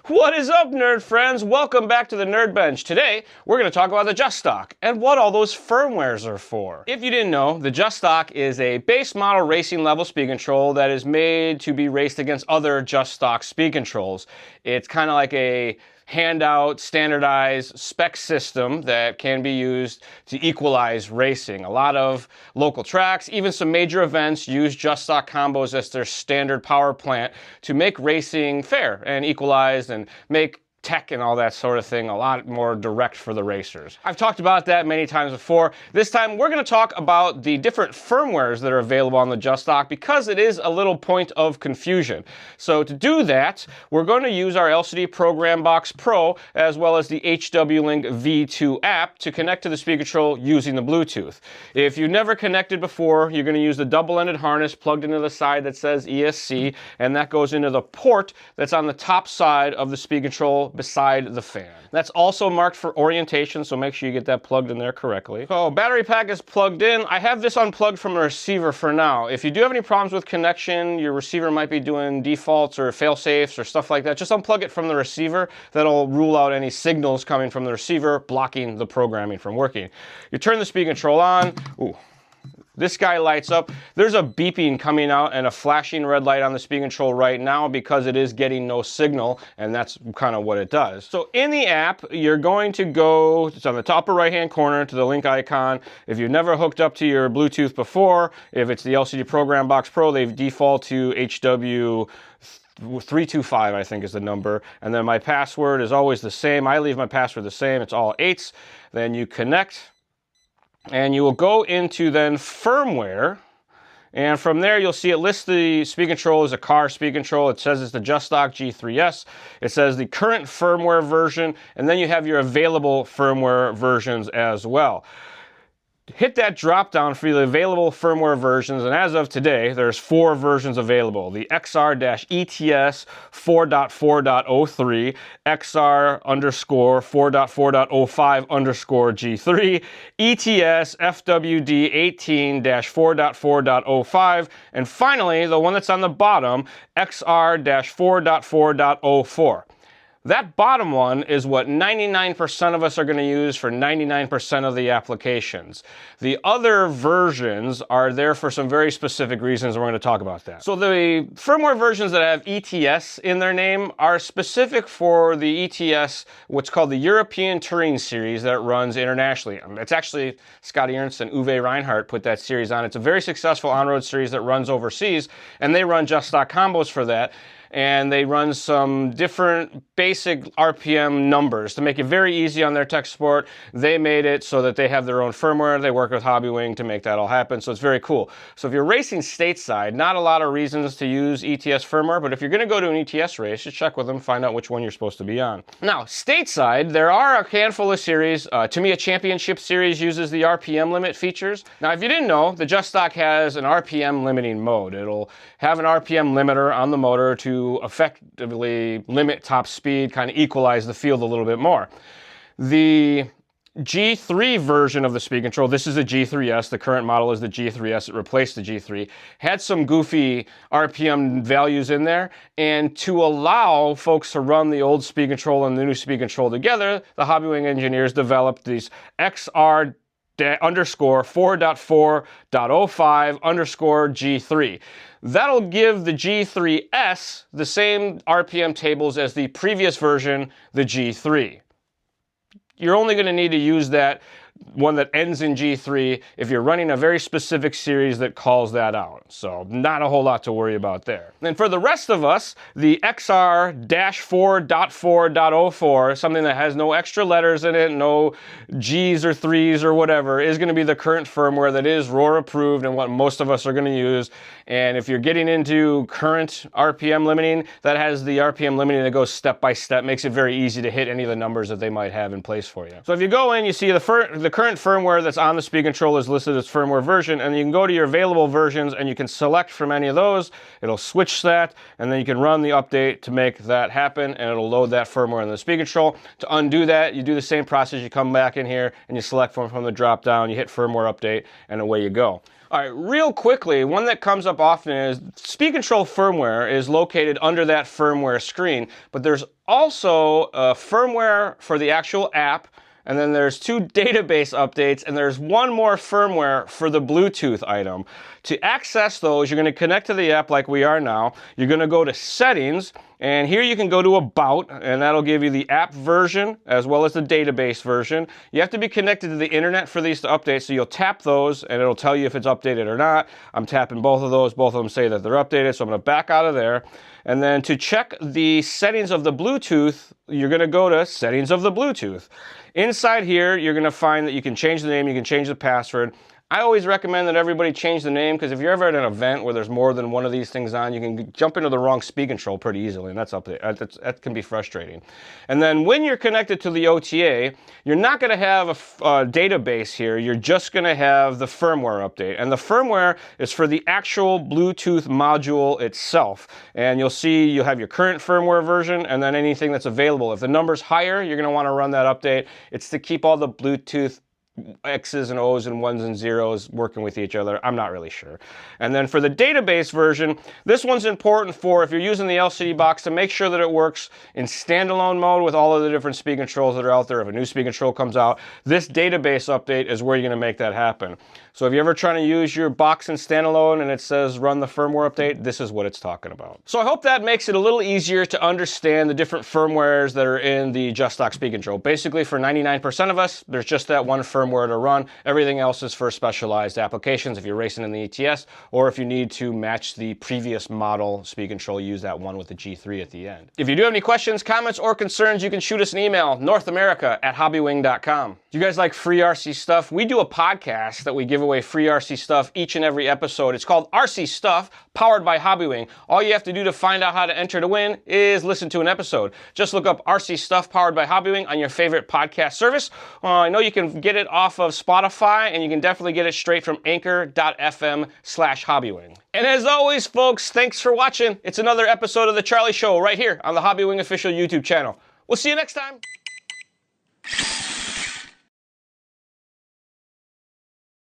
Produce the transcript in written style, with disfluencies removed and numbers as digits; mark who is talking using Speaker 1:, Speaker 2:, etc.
Speaker 1: What is up, nerd friends? Welcome back to the Nerd Bench. Today, we're going to talk about the Justock and what all those firmwares are for. If you didn't know, the Justock is a base model racing level speed control that is made to be raced against other Justock speed controls. It's kind of like a handout, standardized spec system that can be used to equalize racing. A lot of local tracks, even some major events, use Justock combos as their standard power plant to make racing fair and equalized and make tech and all that sort of thing a lot more direct for the racers. I've talked about that many times before. This time we're going to talk about the different firmwares that are available on the Justock because it is a little point of confusion. So to do that, we're going to use our LCD Program Box Pro as well as the HW-Link V2 app to connect to the speed control using the Bluetooth. If you've never connected before, you're going to use the double-ended harness plugged into the side that says ESC, and that goes into the port that's on the top side of the speed control beside the fan. That's also marked for orientation, so make sure you get that plugged in there correctly. So battery pack is plugged in. I have this unplugged from the receiver for now. If you do have any problems with connection, your receiver might be doing defaults or fail-safes or stuff like that, just unplug it from the receiver. That'll rule out any signals coming from the receiver blocking the programming from working. You turn the speed control on. Ooh. This guy lights up. There's a beeping coming out and a flashing red light on the speed control right now because it is getting no signal, and that's kind of what it does. So in the app, you're going to go, it's on the top upper right-hand corner to the link icon. If you've never hooked up to your Bluetooth before, if it's the LCD Program Box Pro, they default to HW 325, I think is the number. And then my password is always the same. I leave my password the same. It's all 8s. Then you connect. And you will go into then firmware, and from there you'll see it lists the speed control as a car speed control. It says it's the Justock G3S. It says the current firmware version, and then you have your available firmware versions as well. Hit that drop down for the available firmware versions, and as of today, there's 4 versions available. The XR-ETS 4.4.03, XR_4.4.05_G3, ETS FWD 18-4.4.05, and finally, the one that's on the bottom, XR-4.4.04. That bottom one is what 99% of us are going to use for 99% of the applications. The other versions are there for some very specific reasons, and we're going to talk about that. So the firmware versions that have ETS in their name are specific for the ETS, what's called the European Touring Series that runs internationally. It's actually Scotty Ernst and Uwe Reinhardt put that series on. It's a very successful on-road series that runs overseas, and they run Justock combos for that. And they run some different basic RPM numbers to make it very easy on their tech support. They made it so that they have their own firmware. They work with Hobbywing to make that all happen, so it's very cool. So if you're racing stateside, not a lot of reasons to use ETS firmware, but if you're gonna go to an ETS race, just check with them, find out which one you're supposed to be on. Now, stateside, there are a handful of series. To me, a championship series uses the RPM limit features. Now, if you didn't know, the Justock has an RPM limiting mode. It'll have an RPM limiter on the motor to effectively limit top speed, kind of equalize the field a little bit more. The G3 version of the speed control, this is a G3S, the current model is the G3S, it replaced the G3, had some goofy RPM values in there, and to allow folks to run the old speed control and the new speed control together, the Hobbywing engineers developed these XR-4.4.05_G3. That'll give the G3S the same RPM tables as the previous version, the G3. You're only going to need to use that one that ends in G3 if you're running a very specific series that calls that out. So not a whole lot to worry about there. And for the rest of us, the XR-4.4.04, something that has no extra letters in it, no G's or 3's or whatever, is going to be the current firmware that is ROR approved and what most of us are going to use. And if you're getting into current RPM limiting, that has the RPM limiting that goes step by step, makes it very easy to hit any of the numbers that they might have in place for you. So if you go in, you see the current firmware that's on the speed control is listed as firmware version, and you can go to your available versions and you can select from any of those. It'll switch that, and then you can run the update to make that happen, and it'll load that firmware in the speed control. To undo that, you do the same process. You come back in here and you select from the drop down, you hit firmware update, and away you go. All right, real quickly, one that comes up often is speed control firmware is located under that firmware screen, but there's also a firmware for the actual app, and then there's 2 database updates, and there's 1 more firmware for the Bluetooth item. To access those, you're going to connect to the app like we are now. You're going to go to Settings, and here you can go to About, and that'll give you the app version as well as the database version. You have to be connected to the internet for these to update, so you'll tap those, and it'll tell you if it's updated or not. I'm tapping both of those. Both of them say that they're updated, so I'm going to back out of there. And then to check the settings of the Bluetooth, you're going to go to Settings of the Bluetooth. Inside here, you're going to find that you can change the name, you can change the password. I always recommend that everybody change the name, because if you're ever at an event where there's more than one of these things on, you can jump into the wrong speed control pretty easily, and that can be frustrating. And then when you're connected to the OTA, you're not going to have a database here. You're just going to have the firmware update, and the firmware is for the actual Bluetooth module itself. And you'll see you'll have your current firmware version, and then anything that's available. If the number's higher, you're going to want to run that update. It's to keep all the Bluetooth X's and O's and 1s and 0s working with each other. I'm not really sure. And then for the database version, this one's important for if you're using the LCD box to make sure that it works in standalone mode with all of the different speed controls that are out there. If a new speed control comes out, this database update is where you're going to make that happen. So if you're ever trying to use your box in standalone and it says run the firmware update, this is what it's talking about. So I hope that makes it a little easier to understand the different firmwares that are in the Justock speed control. Basically, for 99% of us, there's just that one firmware to run. Everything else is for specialized applications if you're racing in the ETS, or if you need to match the previous model speed control, use that one with the G3 at the end. If you do have any questions, comments, or concerns, you can shoot us an email, northamerica@hobbywing.com. Do you guys like free RC stuff? We do a podcast that we give away free RC stuff each and every episode. It's called RC Stuff, powered by Hobbywing. All you have to do to find out how to enter to win is listen to an episode. Just look up RC Stuff, powered by Hobbywing on your favorite podcast service. I know you can get it off of Spotify, and you can definitely get it straight from anchor.fm/Hobbywing. And as always, folks, thanks for watching. It's another episode of The Charlie Show right here on the Hobbywing official YouTube channel. We'll see you next time.